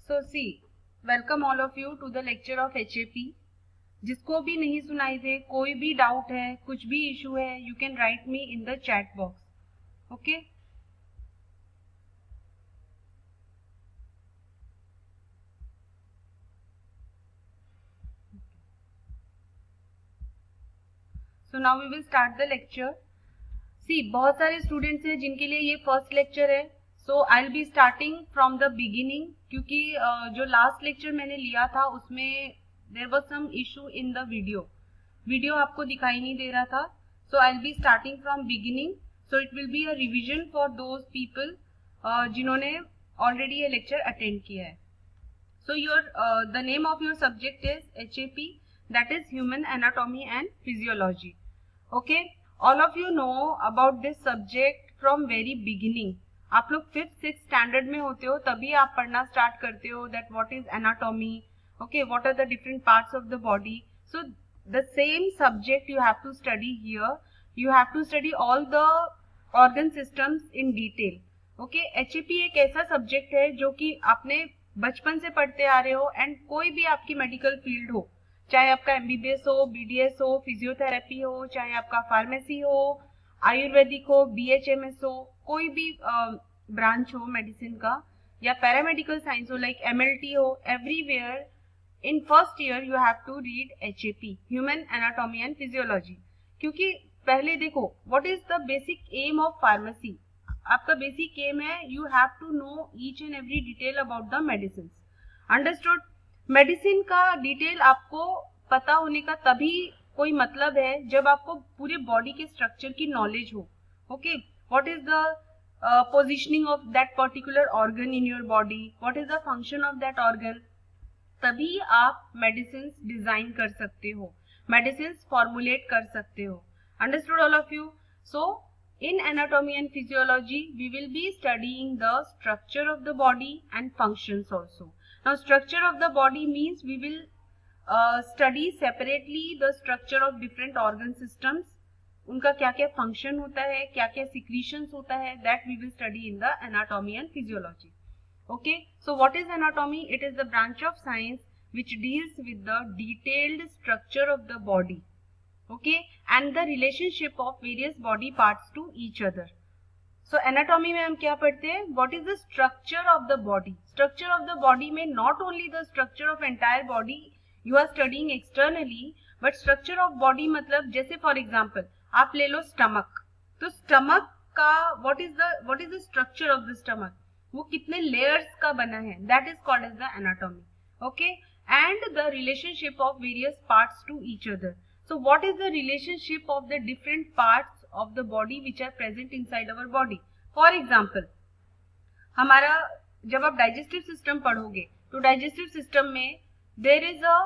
So see, welcome all of you to the lecture of HAP. जिसको भी नहीं सुनाई दे, कोई भी डाउट है, कुछ भी इशू है, you can write me in the chat box. Okay? So now we will start the lecture. See, बहुत सारे स्टूडेंट्स हैं जिनके लिए ये फर्स्ट लेक्चर है. So I'll be starting from the beginning क्योंकि जो लास्ट लेक्चर मैंने लिया था उसमें there was some issue in the video आपको दिखाई नहीं दे रहा था. So I'll be starting from beginning. So it will be a revision for those people जिन्होंने already ये lecture attend किया है. So the name of your subject is HAP, that is Human Anatomy and Physiology. Okay, all of you know about this subject from very beginning. आप लोग 5th 6th standard में होते हो तभी आप पढ़ना स्टार्ट करते हो that what is anatomy, okay, what are the different parts of the body. So the same subject you have to study here. You have to study all the organ systems in detail. Okay, HAP एक ऐसा subject है जो कि आपने बचपन से पढ़ते आ रहे हो एंड कोई भी आपकी मेडिकल फील्ड हो, चाहे आपका MBBS हो, BDS हो, फिजियोथेरेपी हो, चाहे आपका फार्मेसी हो, आयुर्वेदिक हो, BHMS हो, कोई भी ब्रांच हो मेडिसिन का या पैरामेडिकल साइंस हो लाइक MLT हो, everywhere in first year you have to read HAP, human anatomy and physiology. क्योंकि पहले देखो what is the basic aim of pharmacy. आपका बेसिक एम है you have to know each and every detail about the medicine. Understood. Medicine का detail आपको पता होने का तभी कोई मतलब है जब आपको पूरे बॉडी के स्ट्रक्चर की नॉलेज हो. Okay, what is the positioning of that particular organ in your body, what is the function of that organ. तभी आप मेडिसिन डिजाइन कर सकते हो, मेडिसिन फॉर्मुलेट कर सकते हो. Understood all of you. So in anatomy and physiology we will be studying the structure of the body and functions also. Now structure of the body means we will study separately the structure of different organ systems. उनका क्या क्या function होता है, क्या क्या secretions होता है, that we will study in the anatomy and physiology. Okay, so what is anatomy? It is the branch of science which deals with the detailed structure of the body. Okay, and the relationship of various body parts to each other. So anatomy में हम क्या पढ़ते हैं? What is the structure of the body? Structure of the body में not only the structure of entire body you are studying externally, but structure of body मतलब जैसे for example आप ले लो stomach. तो stomach का what is the structure of the stomach? वो कितने layers का बना है? That is called as the anatomy. Okay, and the relationship of various parts to each other. So what is the relationship of the different parts of the body which are present inside our body? For example, हमारा जब आप digestive system पढ़ोगे तो digestive system में there is a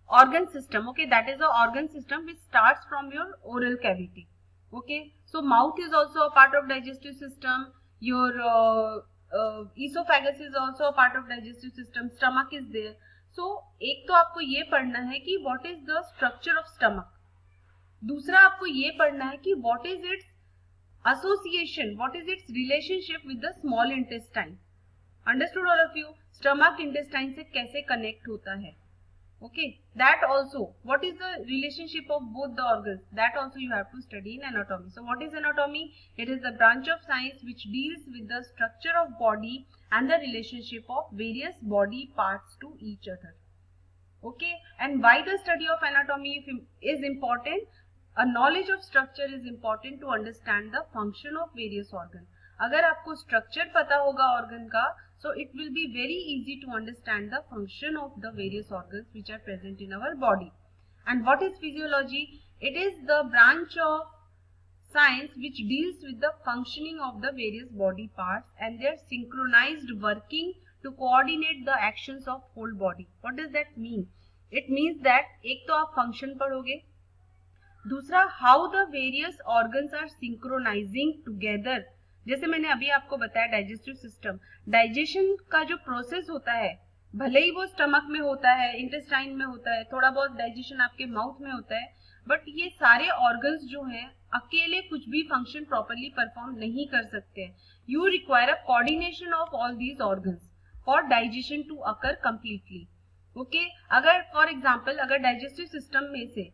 organ system. Okay, that is a organ system which starts from your oral cavity. Okay, so mouth is also a part of digestive system. Your esophagus is also a part of digestive system. Stomach is there. So, एक तो आपको ये पढ़ना है कि what is the structure of stomach. दूसरा आपको ये पढ़ना है कि what is its association, what is its relationship with the small intestine. Understood all of you? Stomach intestine से कैसे connect होता है. Okay, that also, what is the relationship of both the organs, that also you have to study in anatomy. So what is anatomy? It is the branch of science which deals with the structure of body and the relationship of various body parts to each other. Okay, and why the study of anatomy is important? A knowledge of structure is important to understand the function of various organs. अगर आपको structure पता होगा organ का, so it will be very easy to understand the function of the various organs which are present in our body. And what is physiology? It is the branch of science which deals with the functioning of the various body parts and their synchronized working to coordinate the actions of whole body. What does that mean? It means that एक तो आप function पढ़ोगे, दूसरा how the various organs are synchronizing together. जैसे मैंने अभी आपको बताया डाइजेस्टिव सिस्टम, डाइजेशन का जो प्रोसेस होता है भले ही वो स्टमक में होता है, इंटेस्टाइन में होता है, थोड़ा बहुत डाइजेशन आपके माउथ में होता है, बट ये सारे ऑर्गन्स जो हैं अकेले कुछ भी फंक्शन प्रॉपरली परफॉर्म नहीं कर सकते हैं. You require a coordination of all these organs. For digestion to occur completely. Okay, अगर फॉर एग्जाम्पल अगर डाइजेस्टिव सिस्टम में से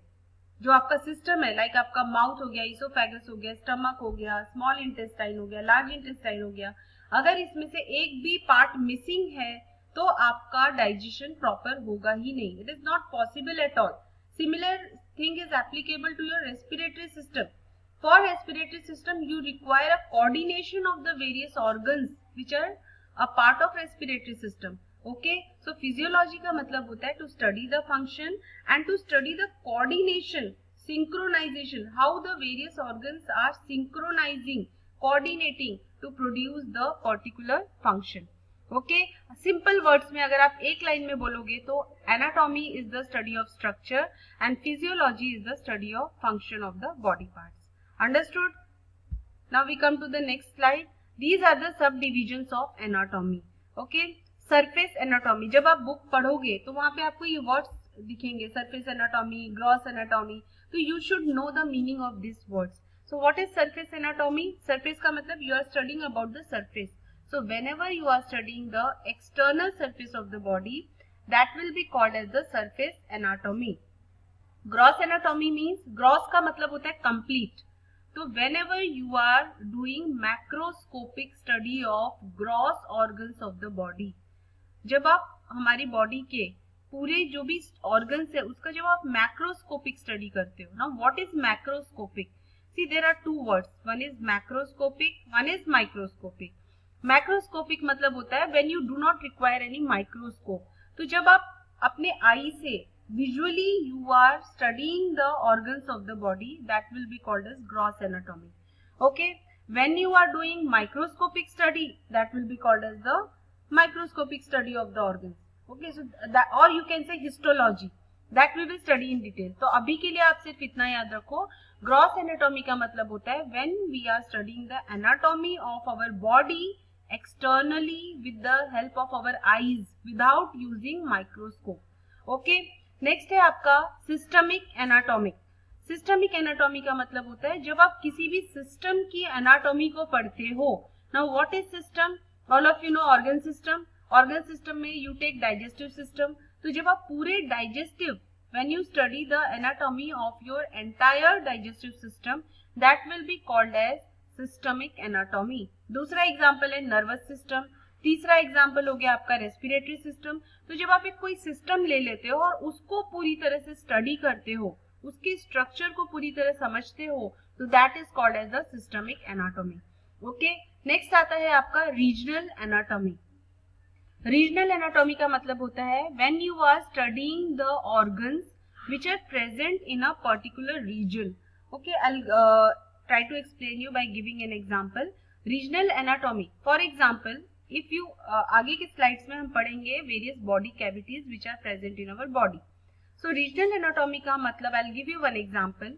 जो आपका सिस्टम है, लाइक आपका माउथ हो गया, इसोफेगस हो गया, स्टमक हो गया, स्मॉल इंटेस्टाइन हो गया, लार्ज इंटेस्टाइन हो गया, अगर इसमें से एक भी पार्ट मिसिंग है तो आपका डाइजेशन प्रॉपर होगा ही नहीं। It is not possible at all. Similar thing is applicable to your respiratory system. For respiratory system you require a coordination of the various organs which are a part of respiratory system. Okay, so physiology का मतलब होता है to study the function and to study the coordination, synchronization, how the various organs are synchronizing, coordinating to produce the particular function. Okay, simple words में अगर आप एक line में बोलोगे तो anatomy is the study of structure and physiology is the study of function of the body parts. Understood? Now we come to the next slide. These are the subdivisions of anatomy. Okay, surface anatomy. जब आप book पढ़ोगे तो वहाँ पे आपको ये words दिखेंगे, surface anatomy, gross anatomy. तो you should know the meaning of these words. So what is surface anatomy? Surface का मतलब you are studying about the surface. So whenever you are studying the external surface of the body, that will be called as the surface anatomy. Gross anatomy means, gross का मतलब होता है complete. तो whenever you are doing macroscopic study of gross organs of the body, जब आप हमारी body के पूरे जो भी organs है उसका जब आप macroscopic study करते हो, now what is macroscopic? See, there are two words, one is macroscopic, one is microscopic. Macroscopic मतलब होता है when you do not require any microscope. तो जब आप अपने आई से visually you are studying the organs of the body, that will be called as gross anatomy. Okay, when you are doing microscopic study, that will be called as the microscopic study of the organs. Okay, so that, or you can say histology, that we will study in detail. तो अभी के लिए आप सिर्फ इतना याद रखो, gross anatomy का मतलब होता है when we are studying the anatomy of our body externally with the help of our eyes without using microscope. Okay, next है आपका सिस्टमिक एनाटॉमिक। सिस्टमिक एनाटॉमी का मतलब होता है जब आप किसी भी सिस्टम की एनाटॉमी को पढ़ते हो। Now what is system? All of you know organ system. Organ system में यू टेक डाइजेस्टिव सिस्टम। तो जब आप पूरे digestive, when you study the anatomy of your entire digestive system, that will be called as systemic anatomy. दूसरा example है nervous system. तीसरा example हो गया आपका रेस्पिरेटरी सिस्टम। तो जब आप एक कोई सिस्टम ले लेते हो और उसको पूरी तरह से स्टडी करते हो, उसके स्ट्रक्चर को पूरी तरह समझते हो, तो that is called as the systemic anatomy. Okay, next आता है आपका रीजनल एनाटॉमी। रीजनल एनाटॉमी का मतलब होता है when you are studying the organs which are present in a particular region. Okay, I try to explain you by giving an example. Regional anatomy, for example if you आगे के slides में हम पढ़ेंगे various body cavities which are present in our body. So regional anatomy का मतलब, I will give you one example.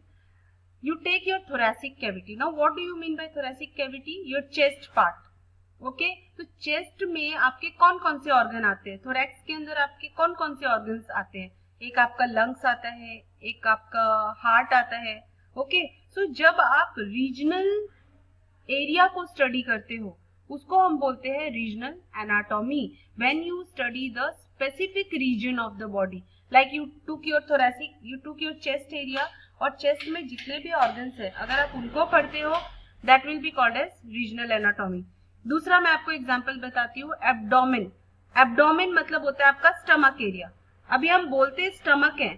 You take your thoracic cavity. Now what do you mean bye thoracic cavity? Your chest part. Okay, तो chest में आपके कौन कौन से organ आते हैं? थोरैक्स के अंदर आपके कौन कौन से ऑर्गन्स आते हैं? एक आपका लंग्स आता है, एक आपका हार्ट आता है। ओके, सो जब आप रीजनल एरिया को स्टडी करते हो उसको हम बोलते हैं regional anatomy. When you study the specific region of the body, like you took your thoracic, you took your chest area, और चेस्ट में जितने भी ऑर्गन्स है अगर आप उनको पढ़ते हो, that will be called as regional anatomy. दूसरा मैं आपको एग्जांपल बताती हूँ, एब्डोमेन। एब्डोमेन मतलब होता है आपका स्टमक एरिया। अभी हम बोलते हैं स्टमक है।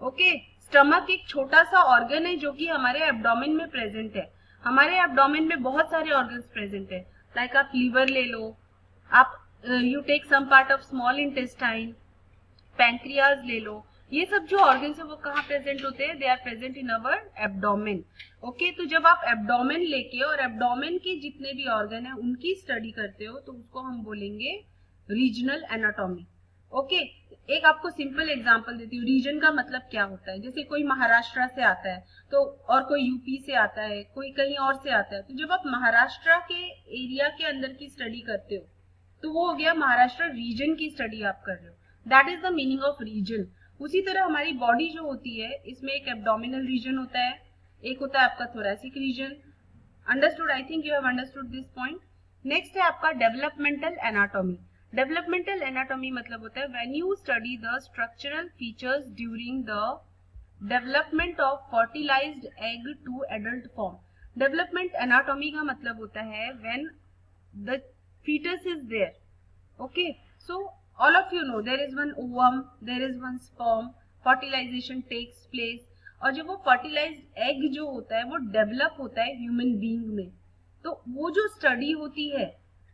ओके, स्टमक एक छोटा सा ऑर्गन है जो कि हमारे एब्डोमेन में प्रेजेंट है। हमारे एब्डोमेन में बहुत सारे ऑर्गन्स प्रेजेंट है, लाइक आप लीवर ले लो, आप you take some part of small intestine, pancreas ले लो। ये सब जो ऑर्गन्स है वो कहाँ प्रेजेंट होते हैं? They are present in our abdomen. Okay, तो जब आप एब्डोमेन लेके और एब्डोमेन के जितने भी ऑर्गन है उनकी स्टडी करते हो तो उसको हम बोलेंगे रीजनल एनाटॉमी। ओके, एक आपको सिंपल एग्जांपल देती हूँ, रीजन का मतलब क्या होता है। जैसे कोई महाराष्ट्र से आता है तो, और कोई यूपी से आता है, कोई कहीं और से आता है, तो जब आप महाराष्ट्र के एरिया के अंदर की स्टडी करते हो तो वो हो गया महाराष्ट्र रीजन की स्टडी आप कर रहे हो, that is the meaning of region. उसी तरह हमारी बॉडी जो होती है इसमें एक एब्डोमिनल रीजन होता है, एक होता है आपका thoracic region. Understood? I think you have understood this point. Next है आपका डेवलपमेंटल एनाटॉमी। डेवलपमेंटल एनाटॉमी मतलब होता है when you study the structural features during the development of fertilized egg to adult form. Development anatomy का मतलब होता है when the fetus is there. Okay, so all of you know there is one ovum, there is one sperm, fertilization takes place, और जब वो fertilized egg जो होता है वो डेवलप होता है ह्यूमन बीइंग में, तो वो जो स्टडी होती है,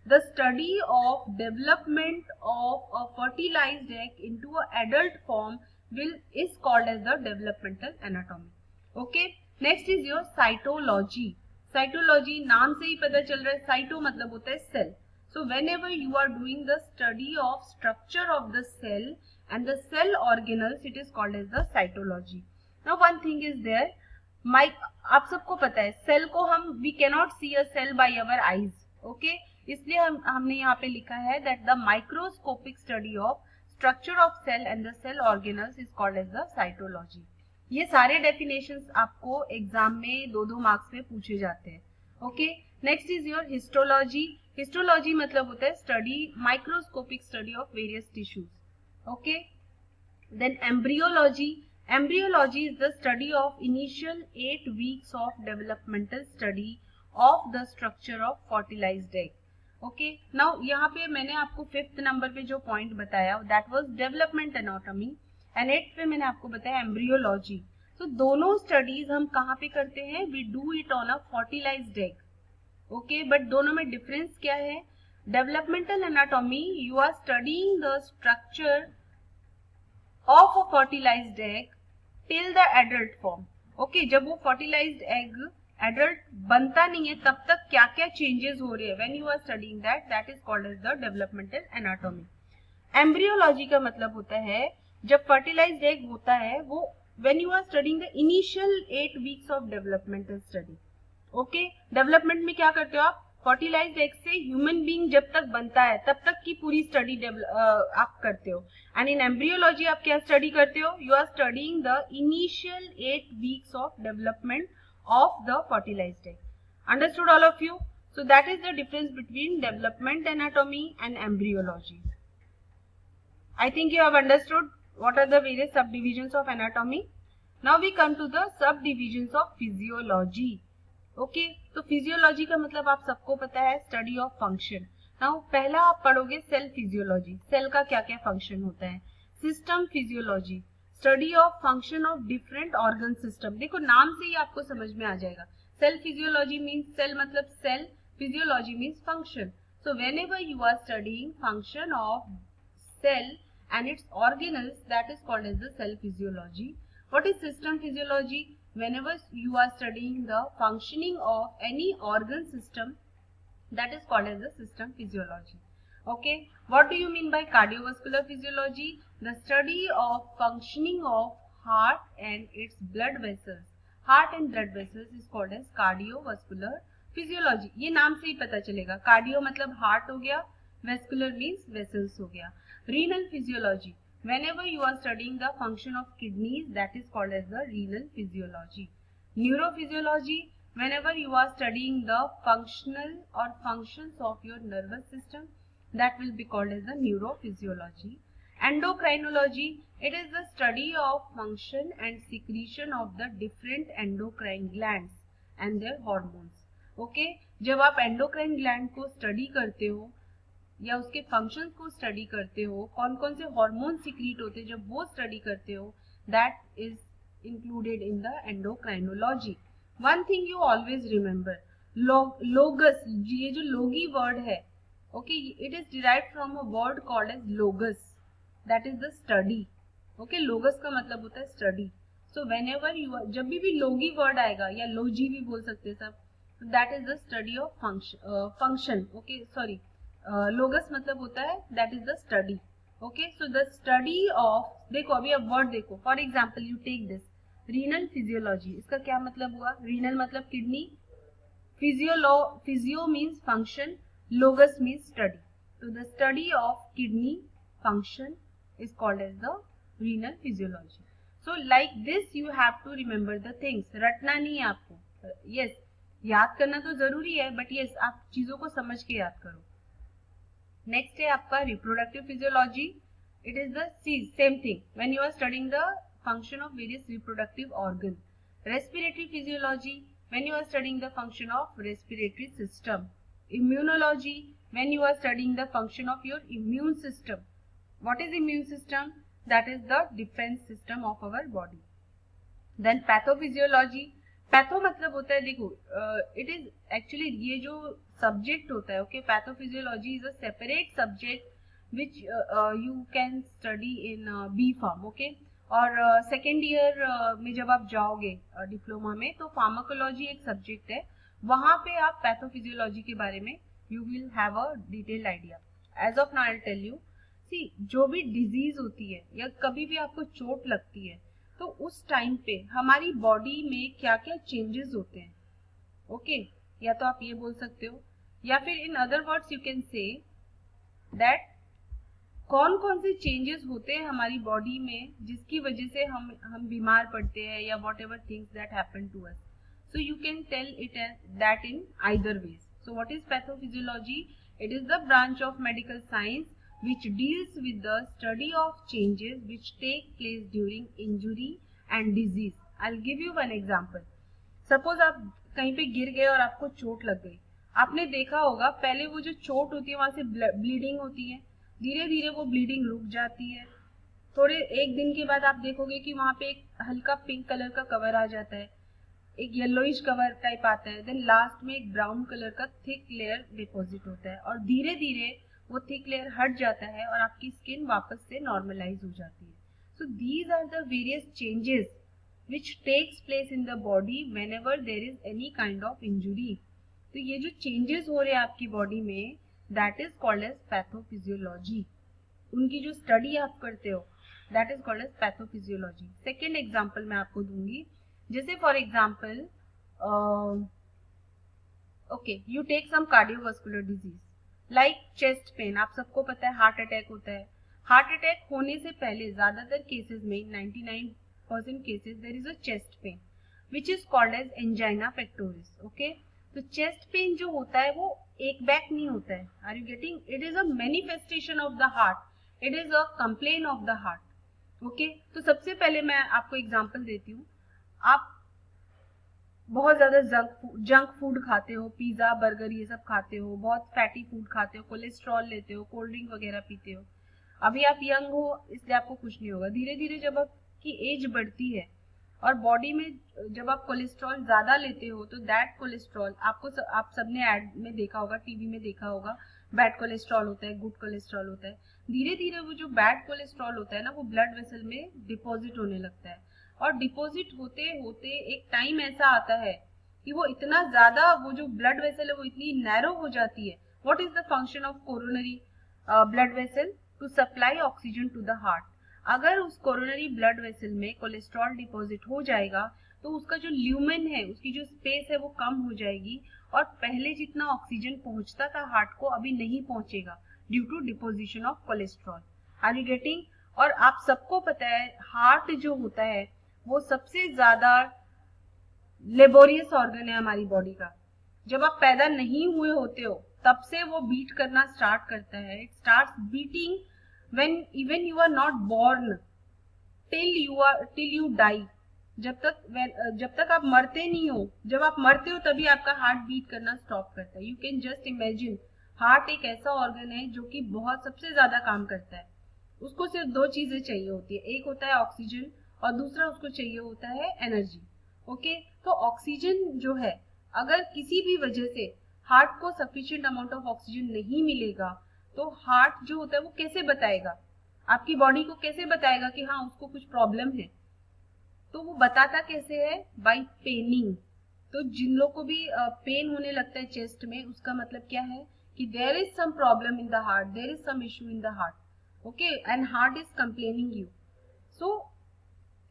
the study of development of a fertilized egg into a adult form will is called as the developmental anatomy. Okay, next is your cytology. Cytology नाम से ही पता चल रहा है, साइटो मतलब होता है cell. So whenever you are doing the study of structure of the cell and the cell organelles, it is called as the cytology. Now one thing is there, आप सबको पता है सेल को हम we cannot see a cell by our eyes, okay? इसलिए हमने यहाँ पे लिखा है that the microscopic study of structure of cell and the cell organelles is called as the cytology. ये सारे डेफिनेशंस आपको एग्जाम में 2-2 मार्क्स में पूछे जाते हैं. Okay, next is your histology. Histology मतलब होता है study, microscopic study of various tissues. Okay, then embryology. Embryology is the study of initial 8 weeks of developmental study of the structure of fertilized egg. Okay, now यहाँ पे मैंने आपको 5th number पे जो point बताया that was development anatomy, and 8th पे मैंने आपको बताया एम्ब्रियोलॉजी. तो दोनों स्टडीज हम कहाँ पे करते हैं, we do it on a fertilized egg. Okay, but दोनों में डिफरेंस क्या है? Developmental anatomy you are studying the structure of a fertilized egg till the adult form. Okay, जब वो फर्टिलाइज्ड एग एडल्ट बनता नहीं है तब तक क्या क्या चेंजेस हो रहे हैं, when you are studying that is called as the developmental anatomy. Embryology का मतलब होता है जब फर्टिलाइज्ड एग होता है वो when you are studying the initial 8 weeks of developmental study. Okay, development में क्या करते हो आप, फर्टिलाइज्ड एग से ह्यूमन बीइंग जब तक बनता है तब तक की पूरी स्टडी आप करते हो. एंड इन एम्ब्रियोलॉजी आप क्या स्टडी करते हो, you are studying the initial 8 weeks of development of the fertilized egg. Understood all of you? So that is the difference between development anatomy and embryology. I think you have understood what are the various subdivisions of anatomy. Now we come to the subdivisions of physiology. Okay, तो physiology का मतलब आप सबको पता है study of function. Now पहला आप पढ़ोगे cell physiology, cell का क्या क्या function होता है. System physiology, study of function of different organ system. देखो नाम से ही आपको समझ में आ जाएगा. Cell physiology means cell मतलब cell, physiology means function. So whenever you are studying function of cell and its organelles, that is called as the cell physiology. What is system physiology? Whenever you are studying the functioning of any organ system, that is called as the system physiology. Okay, what do you mean by cardiovascular physiology? The study of functioning of heart and its blood vessels. Heart and blood vessels is called as cardiovascular physiology. ये नाम से ही पता चलेगा, cardio मतलब heart हो गया, vascular means vessels हो गया. Renal physiology, whenever you are studying the function of kidneys, that is called as the renal physiology. Neurophysiology, whenever you are studying the functional or functions of your nervous system, that will be called as the neurophysiology. Endocrinology, it is the study of function and secretion of the different endocrine glands and their hormones. Okay, जब आप endocrine gland को study करते हो या उसके functions को study करते हो, कौन कौन से हार्मोन सिक्रीट होते हैं, जब वो स्टडी करते हो, that is included in the endocrinology. One thing you always remember, logos, ये जो लोगी वर्ड है, okay, it is derived from a word called as logos, that is the study. Okay, logos का मतलब होता है study. So whenever you, जब भी लोगी वर्ड आएगा या लोजी भी बोल सकते हैं सब, that is the study of function. Okay, sorry, logos मतलब होता है that is the study. Okay, so the study of, देखो अभी अब वर्ड देखो, for example you take this renal physiology. इसका क्या मतलब हुआ, रीनल मतलब kidney, physio means function, logos means study. तो the study of kidney function is called as the renal physiology. So like this you have to remember the things. रटना नहीं है आपको, यस, याद करना तो जरूरी है, बट यस आप चीजों को समझ के याद करो. नेक्स्ट है आपका reproductive physiology. It is the same thing when you are studying the function of various reproductive organ. Respiratory physiology when you are studying the function of respiratory system. Immunology when you are studying the function of your immune system. What is immune system? That is the defense system of our body. Then pathophysiology. Patho मतलब होता है, देखो it is actually ये जो subject होता है, okay, pathophysiology is a separate subject which you can study in B pharm, okay. और second year में जब आप जाओगे डिप्लोमा में, तो फार्माकोलॉजी एक सब्जेक्ट है, वहां पे आप पैथोफिजियोलॉजी के बारे में you will have a detailed idea. As of now I tell you, see जो भी डिजीज होती है या कभी भी आपको चोट लगती है, तो उस टाइम पे हमारी बॉडी में क्या क्या चेंजेस होते हैं, ओके. या तो आप ये बोल सकते हो, या फिर in other words you can say that कौन कौन से चेंजेस होते हैं हमारी बॉडी में जिसकी वजह से हम बीमार पड़ते हैं, या whatever things that happen to us. So you can tell it that in either ways. So what is pathophysiology? It is the branch of medical science which deals with the study of changes which take place during injury and disease. I'll give you one example. Suppose आप कहीं पे गिर गए और आपको चोट लग गई. आपने देखा होगा पहले वो जो चोट होती है वहां से ब्लीडिंग होती है, धीरे धीरे वो ब्लीडिंग रुक जाती है. थोड़े एक दिन के बाद आप देखोगे कि वहां पे एक हल्का पिंक कलर का कवर आ जाता है, एक येलोइश कवर टाइप आता है, देन लास्ट में एक ब्राउन कलर का थिक लेयर डिपॉजिट होता है, और धीरे धीरे वो थिक लेयर हट जाता है और आपकी स्किन वापस से नॉर्मलाइज हो जाती है. So these are the various changes which takes place in the body whenever there is any kind of injury. तो ये जो चेंजेस हो रहे हैं आपकी बॉडी में, that is called as pathophysiology. उनकी जो स्टडी आप करते हो, that is called as pathophysiology. Second example मैं आपको दूंगी. जैसे for example, okay, you take some cardiovascular disease like chest pain. आप सबको पता है हार्ट अटैक होता है. हार्ट अटैक होने से पहले ज्यादातर केसेस में 99% cases there is a chest pain which is called as angina pectoris, okay. तो चेस्ट पेन जो होता है वो एक बैक नहीं होता है. Are you getting? It is a manifestation of the heart, it is a complain of the heart, okay. तो सबसे पहले मैं आपको एग्जाम्पल देती हूँ. आप बहुत ज्यादा जंक फूड खाते हो, पिज्जा बर्गर ये सब खाते हो, बहुत फैटी फूड खाते हो, कोलेस्ट्रॉल लेते हो, कोल्ड ड्रिंक वगैरह पीते हो. अभी आप यंग हो इसलिए आपको कुछ नहीं होगा. धीरे धीरे जब आपकी एज बढ़ती है और बॉडी में जब आप कोलेस्ट्रॉल ज्यादा लेते हो, तो दैट कोलेस्ट्रॉल आप सबने एड में देखा होगा, टीवी में देखा होगा, बैड कोलेस्ट्रॉल होता है, गुड कोलेस्ट्रॉल होता है. धीरे धीरे वो जो बैड कोलेस्ट्रॉल होता है ना, वो ब्लड वेसल में डिपॉजिट होने लगता है, और डिपॉजिट होते होते एक टाइम ऐसा आता है कि वो इतना ज्यादा, वो जो ब्लड वेसल है वो इतनी नैरो हो जाती है. What is the function of coronary blood vessel? To supply oxygen to the heart. अगर उस कोरोनरी ब्लड वेसल में कोलेस्ट्रॉल डिपॉजिट हो जाएगा, तो उसका जो ल्यूमेन है, उसकी जो स्पेस है वो कम हो जाएगी, और पहले जितना ऑक्सीजन पहुंचता था हार्ट को अभी नहीं पहुंचेगा due to deposition of cholesterol. Are you getting? और आप सबको पता है हार्ट जो होता है वो सबसे ज्यादा लेबोरियस ऑर्गन है हमारी बॉडी का. जब आप पैदा नहीं हुए होते हो तब से वो बीट करना स्टार्ट करता है. It starts beating when even you are not born till you die. जब तक आप मरते नहीं हो, जब आप मरते हो तभी आपका हार्ट बीट करना स्टॉप करता है. You can just imagine, heart एक ऐसा ऑर्गन है जो कि बहुत सबसे ज्यादा काम करता है. उसको सिर्फ दो चीजें चाहिए होती है, एक होता है ऑक्सीजन और दूसरा उसको चाहिए होता है एनर्जी, ओके. तो ऑक्सीजन जो है, अगर किसी भी वजह से हार्ट को सफिशिएंट अमाउंट ऑफ ऑक्सीजन नहीं मिलेगा, तो हार्ट जो होता है वो कैसे बताएगा, आपकी बॉडी को कैसे बताएगा कि हाँ उसको कुछ प्रॉब्लम है? तो वो बताता कैसे है? By paining. तो जिन लोग को भी पेन होने लगता है चेस्ट में, उसका मतलब क्या है कि there is some problem in the heart, there is some issue in the heart, okay, and heart is complaining you. So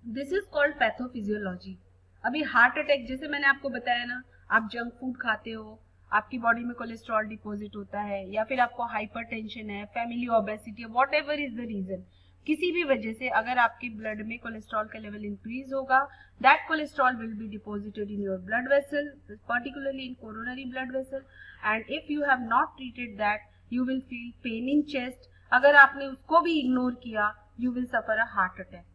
this is called pathophysiology. अभी हार्ट अटैक, जैसे मैंने आपको बताया ना, आप जंक फूड खाते हो, आपकी बॉडी में कोलेस्ट्रॉल डिपॉजिट होता है, या फिर आपको हाइपरटेंशन है, family obesity, what ever is the reason, किसी भी वजह से अगर आपके ब्लड में कोलेस्ट्रॉल का लेवल इंक्रीज होगा, that cholesterol will be deposited in your blood vessel, particularly in coronary blood vessel, and if you have not treated that, you will feel pain in chest. अगर आपने उसको भी ignore किया, you will suffer a heart attack.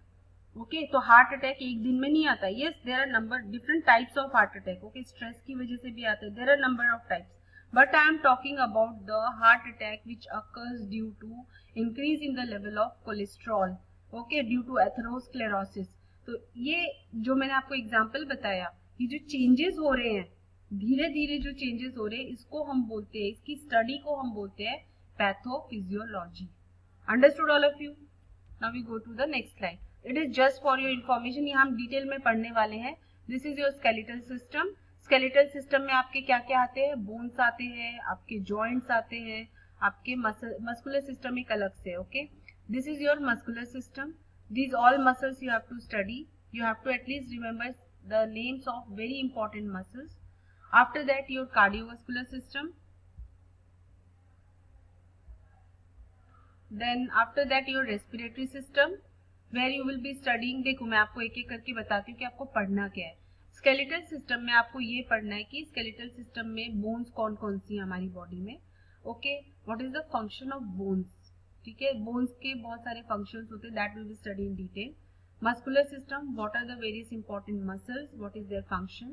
Okay तो heart attack एक दिन में नहीं आता. Yes there are number different types of heart attack. Okay stress की वजह से भी आते हैं. There are number of types, but I am talking about the heart attack which occurs due to increase in the level of cholesterol. Okay due to atherosclerosis. तो ये जो मैंने आपको एग्जांपल बताया, ये जो चेंजेस हो रहे हैं, धीरे धीरे जो चेंजेस हो रहे हैं, इसको हम बोलते हैं, इसकी स्टडी को हम बोलते हैं pathophysiology. Understood all of you? Now we go to the next slide. It is just for your information. ये हम डिटेल में पढ़ने वाले हैं. This is your skeletal system. Skeletal system में आपके क्या क्या आते हैं? बोन्स आते हैं, आपके जॉइंट्स आते हैं, आपके मस्कुलर सिस्टम एक अलग से. Okay this is your muscular system. These all muscles you have to study. You have to at least remember the names of very important muscles. After that, your cardiovascular system. Then after that, your respiratory system, where you will be studying. देखो मैं आपको एक एक करके बताती हूँ कि आपको पढ़ना क्या है. स्केलेटल सिस्टम में आपको ये पढ़ना है कि स्केलेटल सिस्टम में बोन्स कौन कौन सी है हमारी बॉडी में. Okay what is the function of bones. ठीक है, बोन्स के बहुत सारे फंक्शंस होते हैं, that will be study in detail. Muscular system, what are the various important muscles, what is their function.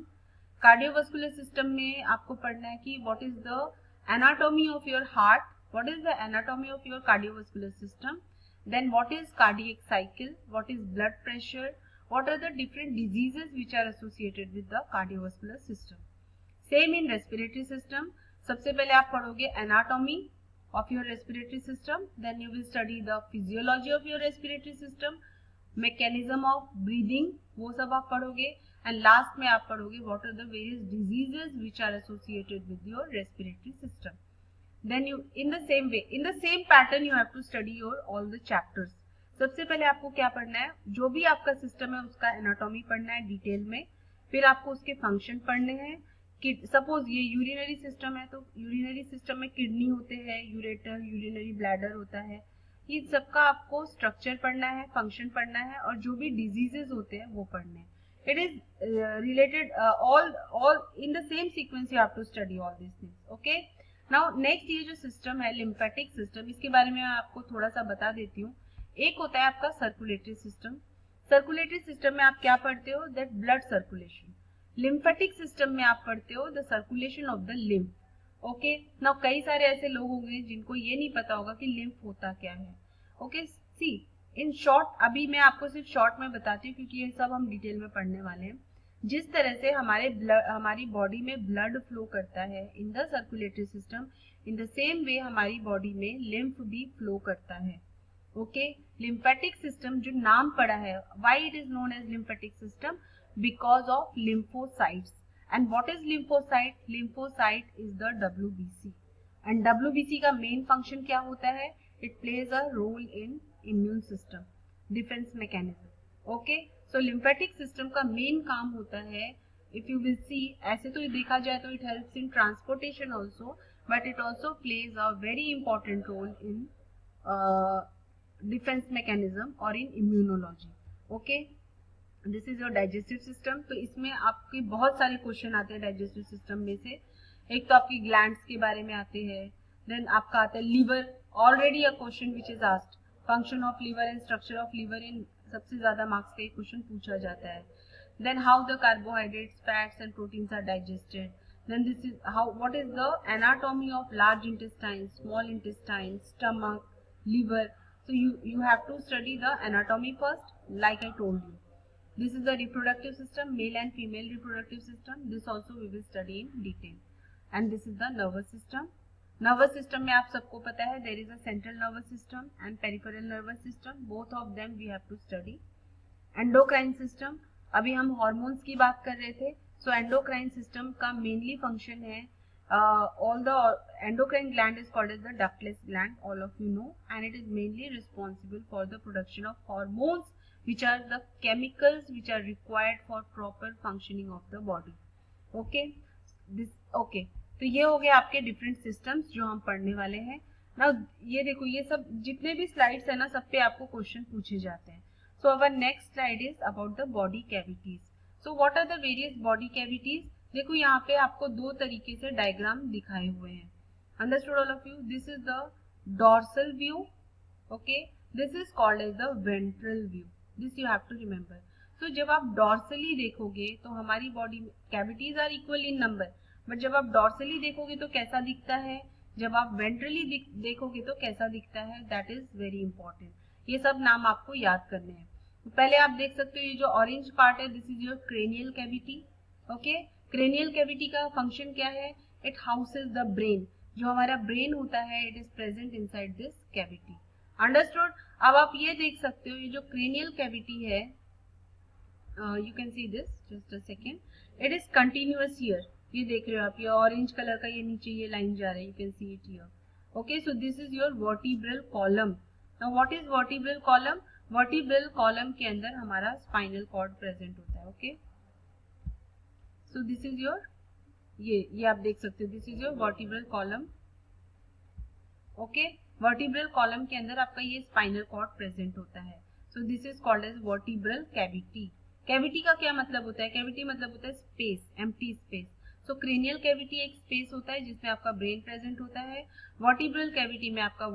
Cardiovascular system में आपको पढ़ना है कि what is the anatomy of your heart, what is the anatomy of your cardiovascular system. Then what is cardiac cycle, what is blood pressure, what are the different diseases which are associated with the cardiovascular system. Same in respiratory system. सबसे पहले आप पढ़ोगे anatomy of your respiratory system, then you will study the physiology of your respiratory system, mechanism of breathing, वो सब आप पढ़ोगे, and last में आप पढ़ोगे what are the various diseases which are associated with your respiratory system. Then you in the same way, in the same pattern you have to study your all the chapters. सबसे पहले आपको क्या पढ़ना है? जो भी आपका सिस्टम है उसका एनाटॉमी पढ़ना है डिटेल में. फिर आपको उसके फंक्शन पढ़ने हैं. सपोज ये यूरिनरी सिस्टम है तो यूरिनरी सिस्टम में किडनी होते हैं, यूरेटर, यूरिनरी ब्लैडर होता है. ये सबका आपको स्ट्रक्चर पढ़ना है, फंक्शन पढ़ना है, और जो भी डिजीजेस होते हैं वो पढ़ने हैं. It is related all in the same sequence. You have to study all this things. Okay now next ये जो सिस्टम है लिम्फेटिक सिस्टम, इसके बारे में मैं आपको थोड़ा सा बता देती हूँ. एक होता है आपका सर्कुलेटरी सिस्टम. सर्कुलेटरी सिस्टम में आप क्या पढ़ते हो? That blood circulation. Lymphatic system में आप पढ़ते हो the circulation of the lymph. Okay now कई सारे ऐसे लोग होंगे जिनको ये नहीं पता होगा कि लिम्फ होता क्या है. ओके सी इन शॉर्ट, अभी मैं आपको सिर्फ शॉर्ट में बताती हूँ क्योंकि ये सब हम डिटेल में पढ़ने वाले हैं. जिस तरह से हमारी बॉडी में ब्लड फ्लो करता है in the circulatory system, in the same वे हमारी बॉडी में लिम्फ भी फ्लो करता है. ओके लिम्फेटिक सिस्टम जो नाम पड़ा है, why it is known as lymphatic system? Because of lymphocytes. And what is lymphocyte? Lymphocyte is the WBC. And WBC का main function क्या होता है? It plays a role in immune system, defense mechanism. Okay? So lymphatic system का main काम होता है, if you will see, ऐसे तो देखा जाए तो it helps in transportation also, but it also plays a very important role in defense mechanism or in immunology. Okay? This is your digestive system. तो इसमें आपके बहुत सारे क्वेश्चन आते हैं डाइजेस्टिव सिस्टम में से. एक तो आपकी ग्लैंड्स के बारे में आते हैं. देन आपका आता है liver. Already a question which is asked, function of liver and structure of liver in सबसे ज्यादा मार्क्स का एक क्वेश्चन पूछा जाता है. Then how the carbohydrates, fats and proteins are digested. Then this is how what is the anatomy of large intestine, small intestine, stomach, liver. So you have to study the anatomy first, like I told you. This is the reproductive system, male and female reproductive system. This also we will study in detail. And this is the nervous system. Nervous system में आप सबको पता है there is a central nervous system and peripheral nervous system. Both of them we have to study. Endocrine system, अभी हम hormones की बात कर रहे थे. So endocrine system का mainly function है all the endocrine gland is called as the ductless gland, all of you know, and it is mainly responsible for the production of hormones which are the chemicals which are required for proper functioning of the body. Okay this okay तो ये हो गए आपके different systems जो हम पढ़ने वाले हैं. Now ये देखो, ये सब जितने भी slides है ना, सब पे आपको क्वेश्चन पूछे जाते हैं. So our next slide is about the body cavities. So what are the various body cavities? देखो यहाँ पे आपको दो तरीके से डायग्राम दिखाए हुए हैं. Understood all of you? This is the dorsal view. Okay, this is called as the ventral view. This you have to remember. So जब आप डॉर्सली देखोगे तो हमारी बॉडी में cavities are equal in number, but जब आप dorsally देखोगे तो कैसा दिखता है, जब आप वेंट्रली देखोगे तो कैसा दिखता है, दैट इज वेरी इंपॉर्टेंट. ये सब नाम आपको याद करने हैं. तो पहले आप देख सकते हो ये जो ऑरेंज पार्ट है, this is your cranial cavity. Okay, cranial cavity का फंक्शन क्या है? It houses the brain. जो हमारा ब्रेन होता है it is present inside this cavity. Understood? अब आप ये देख सकते हो ये जो क्रेनियल कैविटी है, you can see this, just a second, it is continuous here. ये देख रहे हो आप, ये ऑरेंज कलर का ये नीचे ये लाइन जा रहा है, you can see it here. Okay, so this is your vertebral column. Now what is vertebral column? Vertebral column के अंदर हमारा स्पाइनल कॉर्ड प्रेजेंट होता है. Okay, so this is your, ये आप देख सकते हो, this is your vertebral column. Okay, vertebral column के अंदर आपका ये स्पाइनल कॉर्ड प्रेजेंट होता है. So this is called as vertebral cavity. Cavity का क्या मतलब होता है? कैविटी मतलब होता है स्पेस, एम्प्टी स्पेस. सो क्रेनियल कैविटी एक स्पेस होता है जिसमें आपका ब्रेन प्रेजेंट होता है. वर्टिब्रल कैविटी में आपका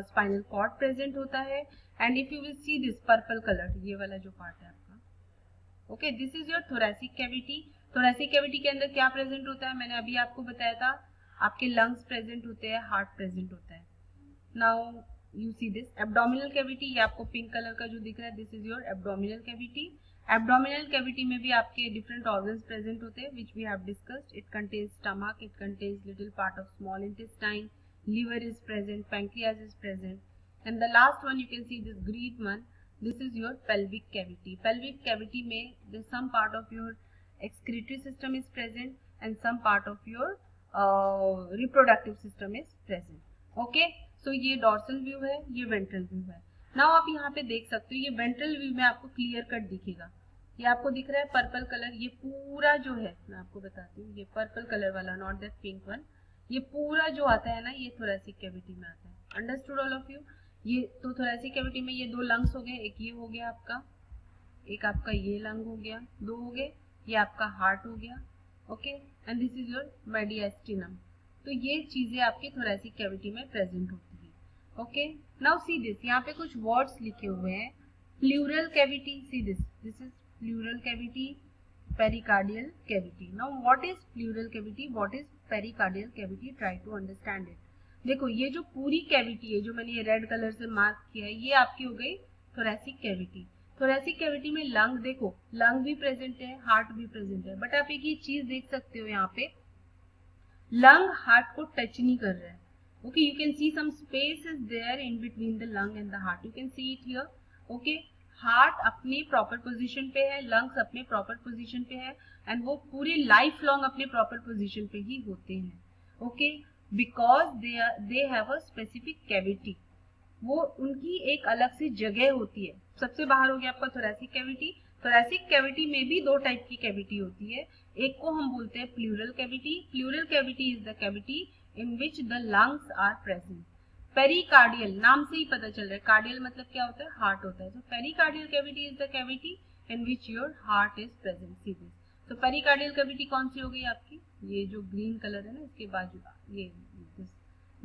स्पाइनल कॉर्ड प्रेजेंट होता है. And if you will see this purple colour, ये वाला जो पार्ट है आपका, okay, this is your thoracic cavity. Thoracic cavity के अंदर क्या प्रेजेंट होता है? मैंने अभी आपको बताया था, आपके लंग्स प्रेजेंट होते हैं, हार्ट प्रेजेंट होता है. Now you see this abdominal cavity, ये आपको पिंक कलर का जो दिख रहा है, this is your abdominal cavity. Abdominal cavity में भी आपके डिफरेंट ऑर्गन्स प्रेजेंट होते हैं which we have discussed. It contains stomach, it contains little part of small intestine, liver is present, pancreas is present, and the last one you can see this green one, this is your pelvic cavity. Pelvic cavity में the some part of your excretory system is present and some part of your reproductive system is present. Okay, so ये dorsal view है, ये ventral view है. Now आप यहाँ पे देख सकते हो ये ventral view में आपको clear cut दिखेगा. ये आपको दिख रहा है पर्पल कलर, ये पूरा जो है मैं आपको बताती हूँ, ये पर्पल कलर वाला, नॉट दैट पिंक वन, ये पूरा जो आता है ना ये थोरैसिक कैविटी में आता है. Understood all of you? ये तो थोरैसिक कैविटी में ये दो लंग्स हो गए, एक ये हो गया आपका, एक आपका ये लंग हो गया, दो हो गए, ये आपका हार्ट हो गया. Okay, and this is your mediastinum. तो ये चीजें आपकी थोरैसिक कैविटी में प्रेजेंट होती है. ओके, नाउ सी दिस, यहाँ पे कुछ वर्ड्स लिखे हुए हैं. Pleural cavity, see this, this is pleural cavity, pericardial cavity. Now what is pleural cavity, what is pericardial cavity? Try to understand it. देखो ये जो पूरी कैविटी है जो मैंने ये रेड कलर से मार्क किया है, ये आपकी हो गई थोरैसिक कैविटी. थोरैसिक कैविटी में लंग, देखो लंग भी प्रेजेंट है, हार्ट भी प्रेजेंट है, बट आप एक ये चीज देख सकते हो यहाँ पे, लंग हार्ट को टच नहीं कर रहा है. Okay, you can see some space is there in between the lung and the heart, you can see it here. Okay, heart अपनी प्रॉपर पोजीशन पे है, लंग्स अपने प्रॉपर पोजीशन पे है, एंड वो पूरी लाइफ लॉन्ग अपने प्रॉपर पोजीशन पे ही होते हैं. Okay, because they have a specific cavity, वो उनकी एक अलग सी जगह होती है. सबसे बाहर हो गया आपका थोरैसिक कैविटी. थोरैसिक कैविटी में भी दो टाइप की कैविटी होती है. एक को हम बोलते हैं pleural cavity. Pleural cavity is the cavity in which the lungs are present. Pericardial, नाम से ही पता चल रहा है, कार्डियल मतलब क्या होता है, हार्ट होता है. तो pericardial cavity is the cavity in which your heart is present. See this, तो पेरिकार्डियल कैविटी कौन सी हो गई आपकी, ये जो ग्रीन कलर है ना इसके बाजू, ये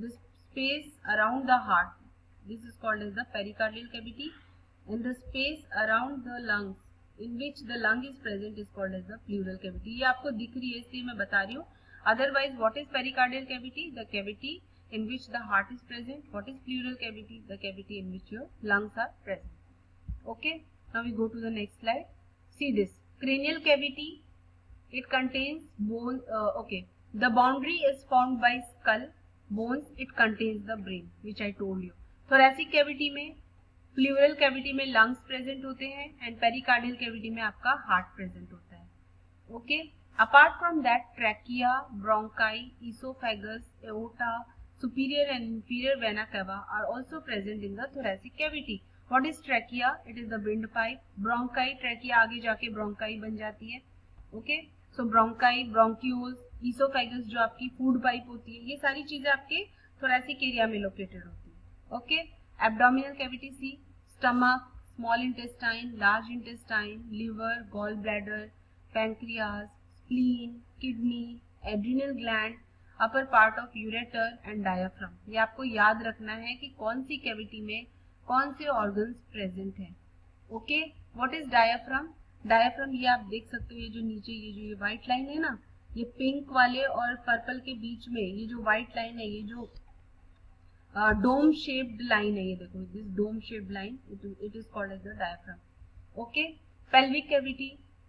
this space around the heart, this is called as the pericardial cavity. And the space around the lungs in which the lung is present is called as the pleural cavity. ये आपको दिख रही है इसलिए मैं बता रही हूँ. Otherwise what is pericardial cavity? The cavity in which the heart is present. What is pleural cavity? The cavity in which your lungs are present. Okay, now we go to the next slide. See this cranial cavity, it contains bone. Okay, the boundary is formed by skull, bones, it contains the brain which I told you. thoracic cavity में, pleural cavity में lungs present होते हैं, and pericardial cavity में आपका heart present होता है. Okay, apart from that trachea, bronchi, esophagus, aorta, superior and inferior vena cava are also present in the thoracic cavity. What is trachea? It is the windpipe. Bronchi, trachea आगे जाके bronchi बन जाती है. Okay, so bronchi, bronchioles, esophagus जो आपकी food pipe होती है, ये सारी चीजें आपके thoracic area में located होती है. Okay, abdominal cavity, see stomach, small intestine, large intestine, liver, gallbladder, pancreas, spleen, kidney, adrenal gland upper part of ureter and diaphragm. ये आपको याद रखना है कि कौन सी कैविटी में कौन से ऑर्गन्स प्रेजेंट हैं। Okay, what is diaphragm? Diaphragm ये आप देख सकते हो, ये जो नीचे ये व्हाइट लाइन है ना, ये पिंक वाले और पर्पल के बीच में ये जो व्हाइट लाइन है, ये जो डोम शेप्ड लाइन है, ये देखो this dome shaped line, it is called as the diaphragm. Okay, pelvic cavity,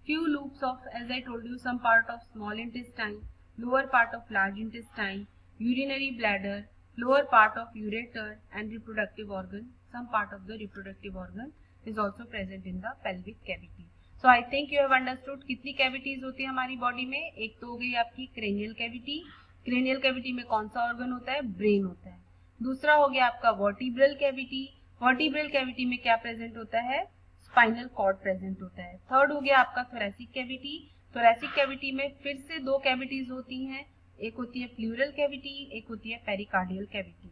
few loops of, as I told you, some part of small intestine, lower part of large intestine, urinary bladder, lower part of ureter and reproductive organ, some part of the reproductive organ is also present in the pelvic cavity. So I think you have understood कितनी cavities होती है हमारी body में। एक तो हो गई आपकी cranial cavity, cranial cavity में कौन सा organ होता है? brain होता है। दूसरा हो गया आपका वर्टिब्रल कैविटी, वर्टिब्रल कैविटी में क्या प्रेजेंट होता है? स्पाइनल कॉर्ड प्रेजेंट होता है। थर्ड हो गया आपका थोरैसिक कैविटी, थोरैसिक कैविटी में फिर से दो कैविटीज होती हैं, एक होती है प्लूरल कैविटी, एक होती है pericardial cavity.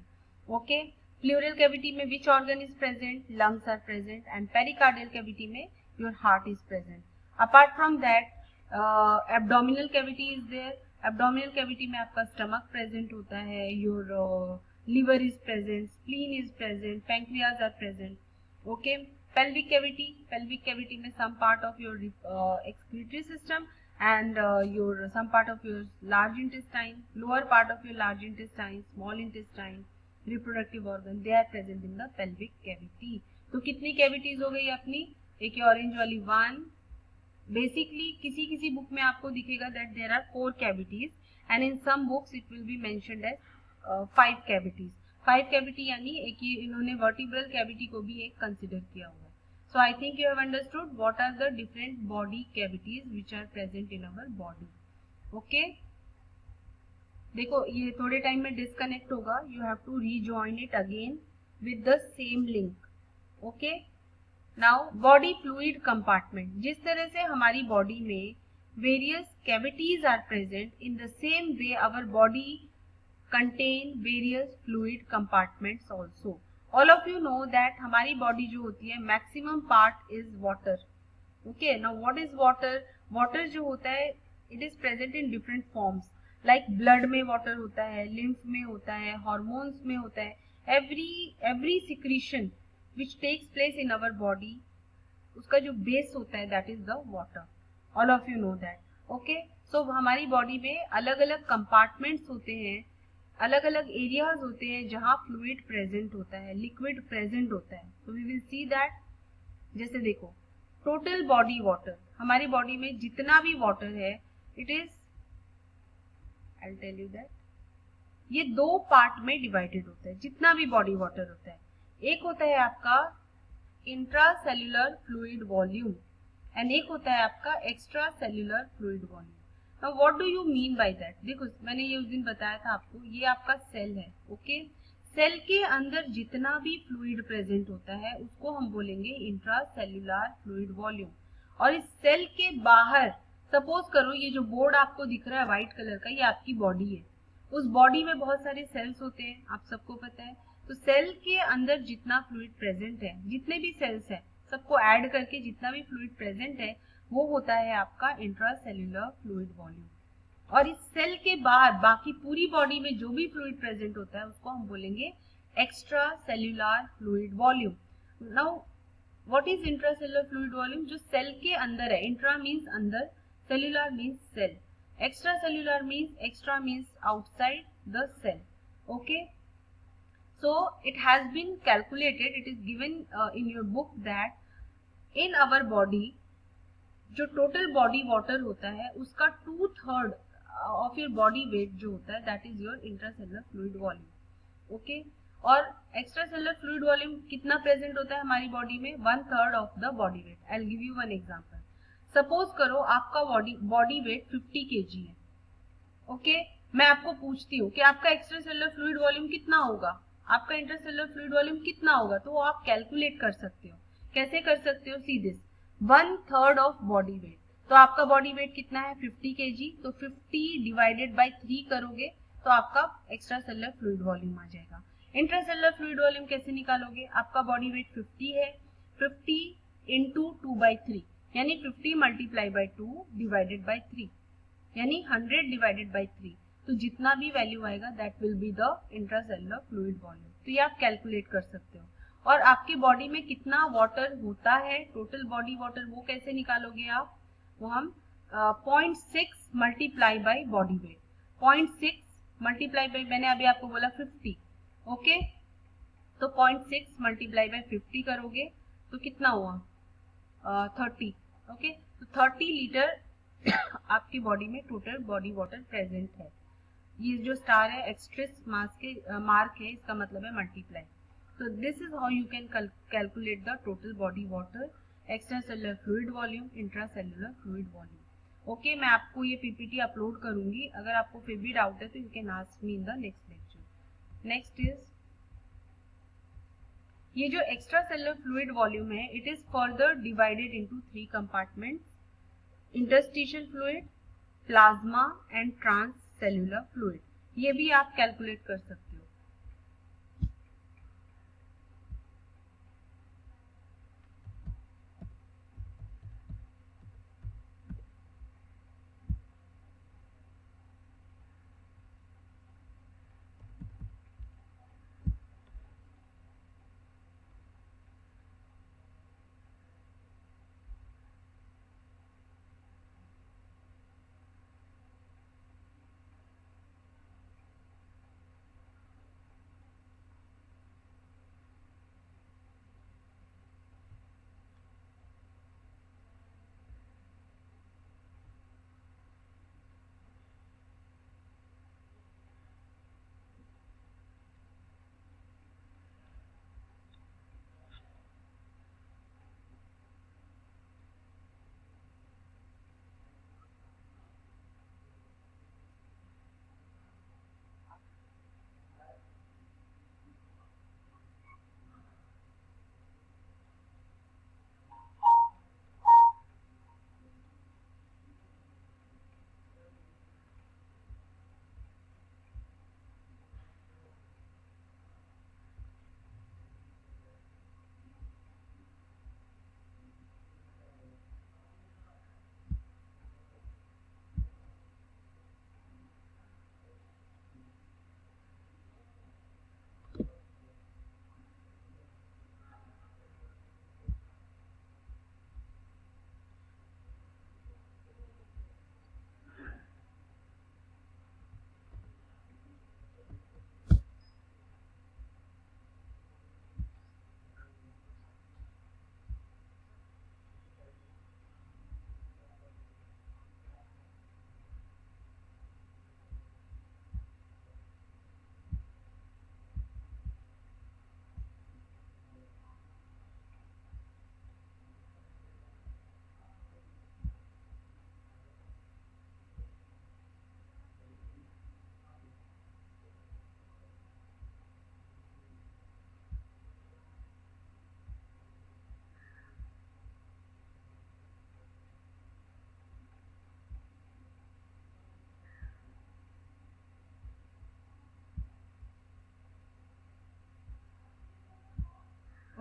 Okay, pleural cavity में which organ is present? Lungs are present, and pericardial cavity में your heart is present. Apart from that abdominal cavity is there, abdominal cavity में आपका स्टमक प्रेजेंट होता है, your liver is present, spleen is present, pancreas are present. Okay, pelvic cavity में some part of your excretory system and your some part of your large intestine, lower part of your large intestine, small intestine, reproductive organ, they are present in the pelvic cavity. तो कितनी cavities हो गई अपनी? एक orange वाली 1। Basically किसी book में आपको दिखेगा that there are 4 cavities and in some books it will be mentioned as 5 cavities। 5 cavity यानी एक ही इन्होंने वर्टिब्रल कैविटी को भी एक कंसिडर किया हुआ है। So I think you have understood what are the different body cavities which are present in our body. Okay, देखो ये थोड़े टाइम में डिस्कनेक्ट होगा, you have to rejoin it again with the same link. Okay, now body fluid compartment, जिस तरह से हमारी body में various cavities are present, in the same way our body contain various fluid compartments also. All of you know that हमारी body जो होती है maximum part is water. Okay, now what is water? Water जो होता है it is present in different forms. Like blood में water होता है, lymph में होता है, hormones में होता है. Every secretion which takes place in our body, उसका जो base होता है that is the water. All of you know that. Okay, so हमारी body में अलग अलग compartments होते हैं, अलग अलग एरियाज होते हैं जहां फ्लूइड प्रेजेंट होता है, लिक्विड प्रेजेंट होता है। तो वी विल सी दैट, जैसे देखो टोटल बॉडी वाटर, हमारी बॉडी में जितना भी वाटर है it is, I will tell you that, ये 2 पार्ट में डिवाइडेड होता है जितना भी बॉडी वाटर होता है। एक होता है आपका इंट्रासेल्युलर फ्लूइड वॉल्यूम एंड एक होता है आपका extra cellular fluid volume. Now what do you mean by that? देखो मैंने ये उस दिन बताया था आपको, ये आपका सेल है। ओके, सेल के अंदर जितना भी फ्लूइड प्रेजेंट होता है उसको हम बोलेंगे इंट्रासेल्युलर फ्लूइड वॉल्यूम। और इस सेल के बाहर, सपोज करो ये जो बोर्ड आपको दिख रहा है व्हाइट कलर का, ये आपकी बॉडी है। उस बॉडी में बहुत सारे सेल्स होते हैं, आप सबको पता है। तो सेल के अंदर जितना फ्लूइड प्रेजेंट है, जितने भी सेल्स है सबको ऐड करके जितना भी फ्लूइड प्रेजेंट है वो होता है आपका इंट्रासेल्युलर फ्लूइड वॉल्यूम। और इस सेल के बाहर बाकी पूरी बॉडी में जो भी फ्लूइड प्रेजेंट होता है उसको हम बोलेंगे extra cellular fluid volume. Now what is intracellular fluid volume? जो सेल के अंदर है, इंट्रा मीन्स अंदर, cellular means cell, extra cellular means, extra means outside the cell. Okay, so it has been calculated, it is given in your book that in our body जो total body water होता है उसका 2/3 of your body weight जो होता है that is your intracellular fluid volume. Okay, और extra cellular fluid volume कितना present होता है हमारी बॉडी में? 1/3 of the body weight. I will give you one example. Suppose करो आपका बॉडी वेट 50 kg है। ओके, मैं आपको पूछती हूँ कि आपका एक्स्ट्रा सेल्युलर फ्लूइड वॉल्यूम कितना होगा, आपका इंट्रासेल्युलर फ्लूइड वॉल्यूम कितना होगा, तो आप कैलकुलेट कर सकते हो। कैसे कर सकते हो? See this, 1/3 of body weight. तो आपका बॉडी वेट कितना है? 50 kg। तो 50 डिवाइडेड बाय 3 करोगे तो आपका एक्स्ट्रा सेल्युलर फ्लूइड वॉल्यूम आ जाएगा। इंट्रासेल्युलर फ्लूइड वॉल्यूम कैसे निकालोगे? आपका बॉडी वेट 50 है, 50 इंटू 2/3 यानी 50 मल्टीप्लाई बाय 2 डिवाइडेड बाय 3 यानी 100 डिवाइडेड बाय 3। तो जितना भी वैल्यू आएगा that will be the intracellular fluid volume. तो ये आप कैलकुलेट कर सकते हो। और आपके बॉडी में कितना वाटर होता है, टोटल बॉडी वाटर, वो कैसे निकालोगे आप? वो हम 0.6 multiply by body weight, 0.6 multiply by, मैंने अभी आपको बोला 50, ओके। तो 0.6 मल्टीप्लाई बाई 50 करोगे तो कितना हुआ? 30, ओके। तो 30 लीटर आपकी बॉडी में टोटल बॉडी वाटर प्रेजेंट है। ये जो स्टार है एक्सट्रेस मास के मार्क है, इसका मतलब है मल्टीप्लाई। तो this is how you can calculate the total body water, extra cellular fluid volume, intra cellular fluid volume. Okay, मैं आपको ये पीपीटी अपलोड करूंगी। अगर आपको फिर भी डाउट है तो you can ask me in the next lecture. Next is ये जो एक्स्ट्रा सेलुलर फ्लूइड वॉल्यूम है, it is further divided into 3 compartments, interstitial fluid, plasma and trans cellular fluid. ये भी आप कैलकुलेट कर सकते हो।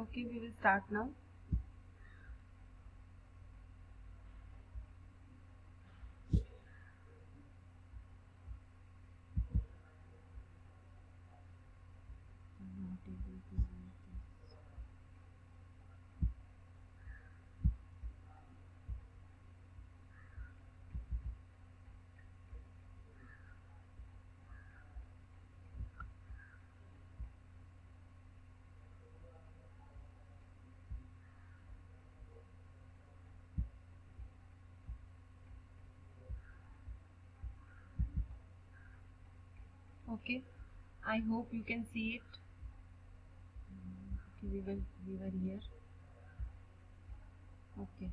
Okay, we will start now. Okay, I hope you can see it. Okay, we were here. Okay.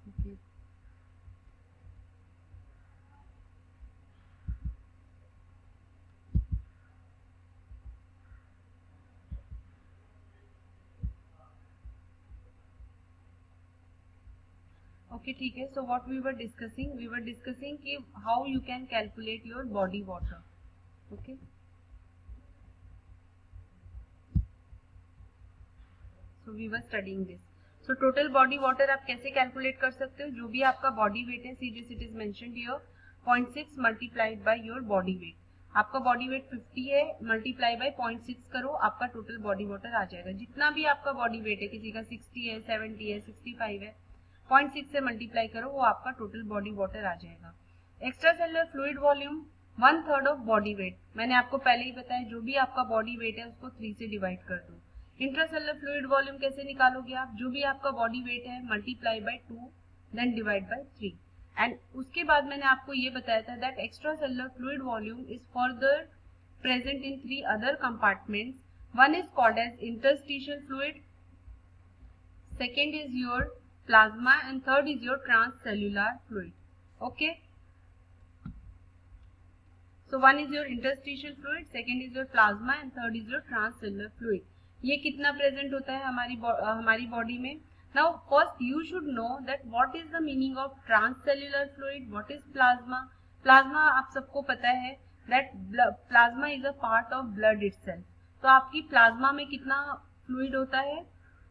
Okay. Okay ठीक है. So what we were discussing कि how you can calculate your body water. Okay, so we were studying this. So total body water आप कैसे calculate कर सकते हो? जो भी आपका बॉडी वेट है, see this it is mentioned here 0.6 multiplied by your body weight. आपका बॉडी वेट 50 है, मल्टीप्लाई बाय 0.6 करो, आपका टोटल बॉडी वाटर आ जाएगा. जितना भी आपका बॉडी वेट है, किसी का 60 है, 70 है, 65 है, 0.6 से मल्टीप्लाई करो, वो आपका टोटल बॉडी वाटर आ जाएगा. Extra cellular fluid volume 1/3 of body weight. मैंने आपको पहले ही बताया, जो भी आपका बॉडी वेट है उसको 3 से डिवाइड कर दो. इंट्रासेलुलर फ्लूइड वॉल्यूम कैसे निकालोगे आप? जो भी आपका बॉडी वेट है multiply by 2 then divide by 3. And उसके बाद मैंने आपको ये बताया था that extra cellular fluid volume is further present in 3 other compartments. One is called as interstitial fluid, second is your plasma and third is your transcellular fluid. Okay, so one is your interstitial fluid, second is your plasma and third is your transcellular fluid. ये कितना present होता है हमारी body में? Now first you should know that what is the meaning of transcellular fluid, what is plasma. Plasma आप सबको पता है that plasma is a part of blood itself. तो आपकी प्लाज्मा में कितना फ्लूइड होता है?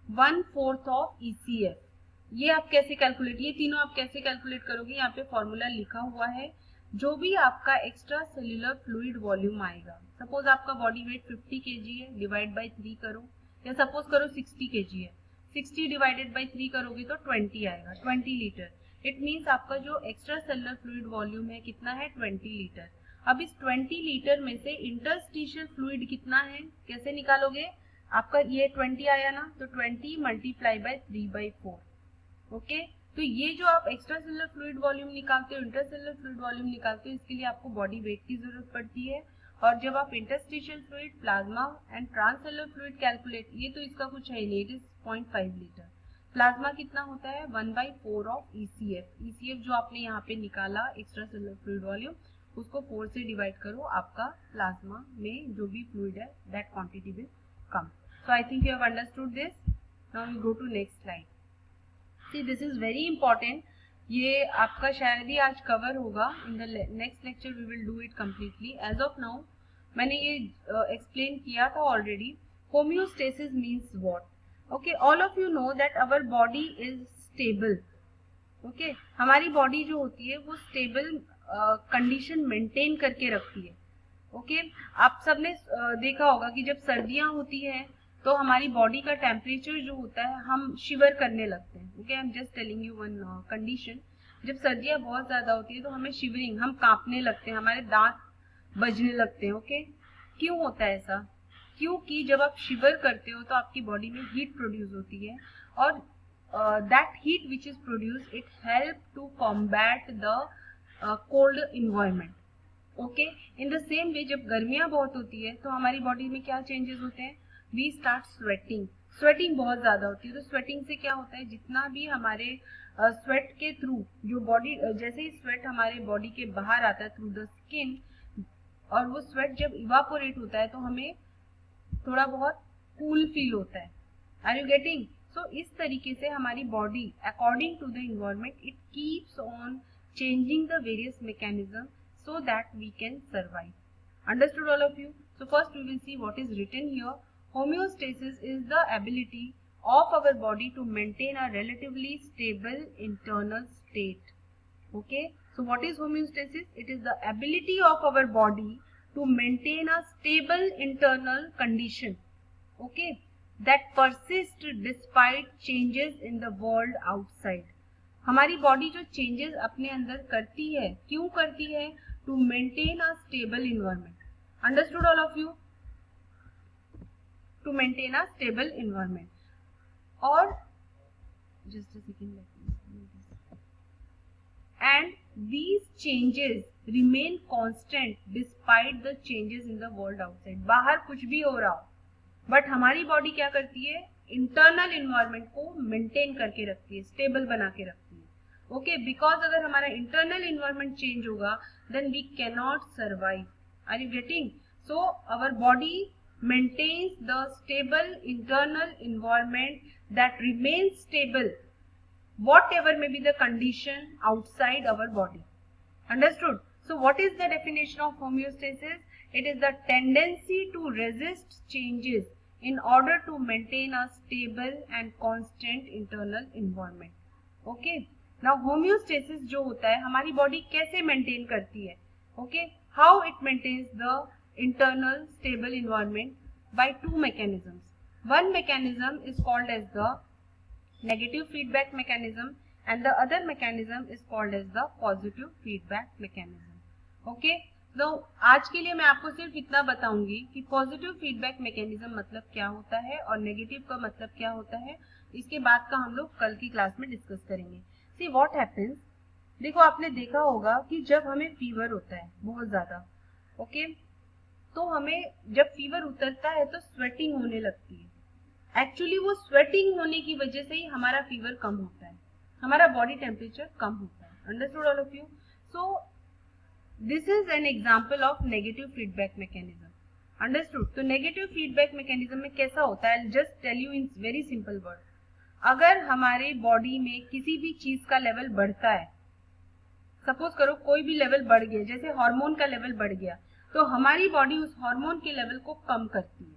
1/4 ऑफ ECF. ये आप कैसे कैलकुलेट, ये तीनों आप कैसे कैलकुलेट करोगे? यहाँ पे फॉर्मूला लिखा हुआ है. जो भी आपका एक्स्ट्रा सेल्युलर फ्लूइड वॉल्यूम आएगा, सपोज आपका बॉडी वेट 50 kg है, डिवाइड बाय 3 करो, या सपोज करो 60 kg है, 60 डिवाइडेड बाय 3 करोगे तो 20 आएगा, 20 लीटर. इट मीन्स आपका जो एक्स्ट्रा सेल्युलर फ्लूइड वॉल्यूम है कितना है? 20 लीटर. अब इस 20 लीटर में से इंटरस्टिशियल फ्लूइड कितना है, कैसे निकालोगे? आपका ये 20 आया ना, तो 20 मल्टीप्लाई बाय 3/4. ओके, तो ये जो आप एक्स्ट्रा सेलुलर फ्लूइड वॉल्यूम निकालते हो, इंटरसेलुलर फ्लूइड वॉल्यूम निकालते हो, इसके लिए आपको बॉडी वेट की जरूरत पड़ती है. और जब आप interstitial fluid, plasma and transcellular fluid calculate, ये तो इसका कुछ है नहीं, इट इज 0.5 लीटर. प्लाज्मा कितना होता है? 1/4 ऑफ ECF. ECF जो आपने यहाँ पे निकाला एक्स्ट्रा सेलुलर फ्लूइड वॉल्यूम, उसको 4 से डिवाइड करो, आपका प्लाज्मा में जो भी फ्लूइड है that quantity will come. So I think you have understood this. Now we go to next slide. See, this is very important. ये आपका शायद ही आज कवर होगा. In the next lecture we will do it completely. As of now मैंने ये explain किया था already. Homeostasis means what? Okay, all of you know that our body is stable. Okay, हमारी बॉडी जो होती है वो स्टेबल कंडीशन मेंटेन करके रखती है. ओके, आप सबने देखा होगा कि जब सर्दियां होती हैं तो हमारी बॉडी का टेम्परेचर जो होता है, हम शिवर करने लगते हैं. Okay, I am just telling you one condition. जब सर्दियां बहुत ज्यादा होती है तो हमें शिवरिंग, हम कांपने लगते हैं, हमारे दांत बजने लगते हैं. ओके, क्यों होता है ऐसा? क्योंकि जब आप शिवर करते हो तो आपकी बॉडी में हीट प्रोड्यूस होती है, और that heat which is produce, it help to combat the cold environment. Okay, in the same way जब गर्मियां बहुत होती है तो हमारी बॉडी में क्या चेंजेस होते हैं? We start sweating. स्वेटिंग बहुत ज्यादा होती है. तो स्वेटिंग से क्या होता है? जितना भी हमारे स्वेट के थ्रू जो बॉडी, जैसे ही स्वेट हमारे बॉडी के बाहर आता है थ्रू द स्किन, और वो स्वेट जब इवापोरेट होता है तो हमें थोड़ा बहुत कूल फील होता है. Are you getting? सो इस तरीके से हमारी body according to the environment it keeps on changing the various mechanisms so that we can survive. Understood all of you? So first we will see what is written here. Homeostasis is the ability of our body to maintain a relatively stable internal state. Okay, so what is homeostasis? It is the ability of our body to maintain a stable internal condition, okay, that persists despite changes in the world outside. हमारी body जो changes अपने अंदर करती है, क्यों करती है? To maintain a stable environment. Understood all of you? To maintain a stable environment. और just a second, and these changes remain constant despite the changes in the world outside. बाहर कुछ भी हो रहा हो, बट हमारी बॉडी क्या करती है? इंटरनल इन्वायरमेंट को मेंटेन करके रखती है, स्टेबल बना के रखती है. ओके, बिकॉज अगर हमारा इंटरनल इन्वायरमेंट चेंज होगा then we can not survive. Are you getting? So our body maintains the stable internal environment that remains stable whatever may be the condition outside our body. Understood? So what is the definition of homeostasis? It is the tendency to resist changes in order to maintain a stable and constant internal environment. Okay. Now homeostasis जो होता है हमारी body कैसे maintain करती है? Okay. How it maintains the internal stable environment? By two mechanisms. One mechanism is called as the negative feedback mechanism and the other mechanism is called as the positive feedback mechanism. Okay. तो आज के लिए मैं आपको सिर्फ इतना बताऊंगी कि पॉजिटिव फीडबैक मैकेनिज्म मतलब क्या होता है और नेगेटिव का मतलब क्या होता है. इसके बाद का हम लोग कल की क्लास में डिस्कस करेंगे. सी व्हाट हैपेंस, देखो आपने देखा होगा कि जब हमें फीवर होता है बहुत ज्यादा, ओके, तो हमें जब फीवर उतरता है तो स्वेटिंग होने लगती है. एक्चुअली वो स्वेटिंग होने की वजह से ही हमारा फीवर कम होता है, हमारा बॉडी टेम्परेचर कम होता है. Understood all of you? So this is an example of negative feedback mechanism. Understood? तो नेगेटिव फीडबैक मैकेनिज्म में कैसा होता है, just tell you in very simple word. अगर हमारे बॉडी में किसी भी चीज का लेवल बढ़ता है, सपोज करो कोई भी लेवल बढ़ गया, जैसे हार्मोन का लेवल बढ़ गया, तो हमारी बॉडी उस हार्मोन के लेवल को कम करती है.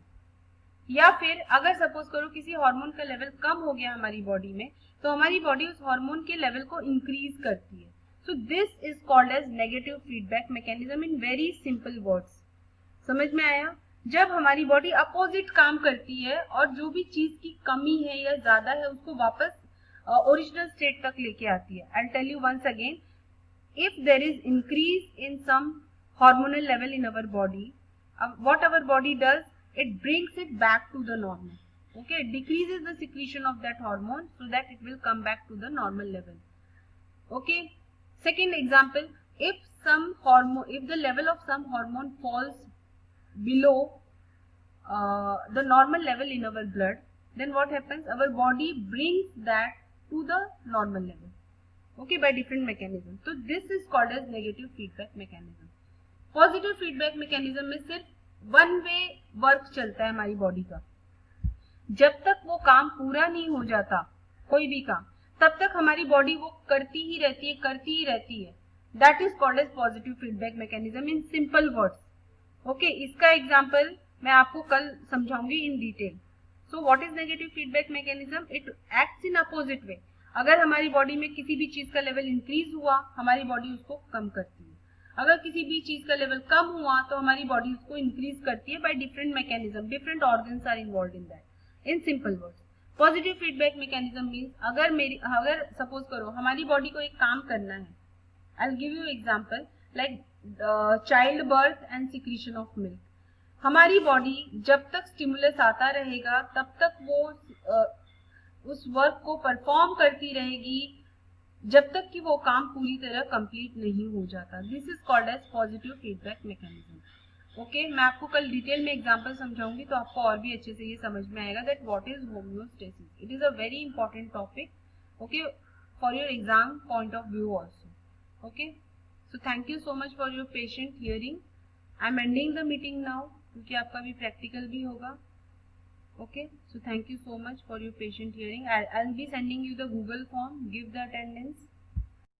या फिर अगर सपोज करो किसी हार्मोन का लेवल कम हो गया हमारी बॉडी में, तो हमारी बॉडी उस हार्मोन के लेवल को इंक्रीज करती है. So this is called as negative feedback mechanism in very simple words. समझ में आया? जब हमारी बॉडी अपोजिट काम करती है और जो भी चीज की कमी है या ज्यादा है उसको वापस ओरिजिनल स्टेट तक लेके आती है. I will tell you once again, if there is increase in some hormonal level in our body, what our body does, it brings it back to the normal. Okay, it decreases the secretion of that hormone so that it will come back to the normal level. Okay. Second example, if the level of some hormone falls below the normal level in our blood, then what happens? Our body brings that to the normal level. Okay, by different mechanism. So this is called as negative feedback mechanism. Positive feedback mechanism में सिर्फ one way work चलता है हमारी body का. जब तक वो काम पूरा नहीं हो जाता कोई भी काम, तब तक हमारी बॉडी वो करती ही रहती है. That is called as positive feedback mechanism in simple words. Okay, इसका एग्जाम्पल मैं आपको कल समझाऊंगी in detail. So what is negative feedback mechanism? It acts in opposite way. अगर हमारी बॉडी में किसी भी चीज का लेवल इंक्रीज हुआ, हमारी बॉडी उसको कम करती है. अगर किसी भी चीज का लेवल कम हुआ तो हमारी बॉडी उसको इंक्रीज करती है. By different mechanism, different organs are involve in that. In simple words, positive feedback mechanism means अगर सपोज करो हमारी बॉडी को एक काम करना है. I will give you example like child birth and secretion of milk. हमारी बॉडी जब तक स्टिमुलस आता रहेगा तब तक वो उस वर्क को परफॉर्म करती रहेगी जब तक कि वो काम पूरी तरह कंप्लीट नहीं हो जाता. This is called as positive feedback mechanism. Okay, मैं आपको कल डिटेल में एग्जांपल समझाऊंगी तो आपको और भी अच्छे से ये समझ में आएगा that what is homeostasis. It is a very important topic, okay, for your exam point of view also. Okay, so thank you so much for your patient hearing. I am ending the meeting now क्योंकि आपका भी practical भी होगा. Okay, so thank you so much for your patient hearing. I'll be sending you the Google form. Give the attendance.